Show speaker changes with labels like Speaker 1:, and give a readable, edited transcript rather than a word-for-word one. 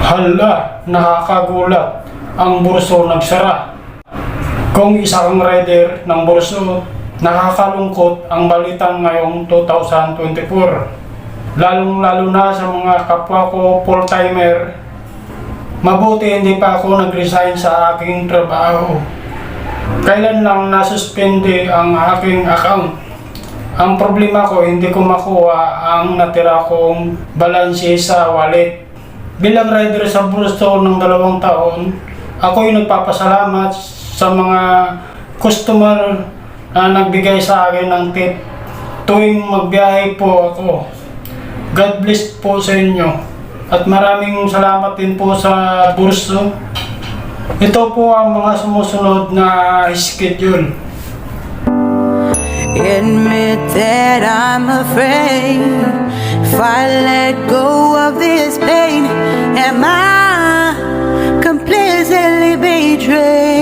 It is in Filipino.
Speaker 1: Hala, nakakagulat. Ang burso nagsara. Kung isa kang rider ng burso, nakakalungkot ang balitang ngayong 2024. Lalong-lalo na sa mga kapwa ko full-timer. Mabuti hindi pa ako nag-resign sa aking trabaho. Kailan lang nasuspende ang aking account. Ang problema ko, hindi ko makuha ang natira kong balanse sa wallet. Bilang rider sa burso ng 2 taon, ako yung nagpapasalamat sa mga customer na nagbigay sa akin ng tip tuwing magbiyahe po ako. God bless po sa inyo. At maraming salamat din po sa burso. Ito po ang mga sumusunod na schedule.
Speaker 2: Admit that I'm afraid. If I let go of this pain, am I completely betrayed?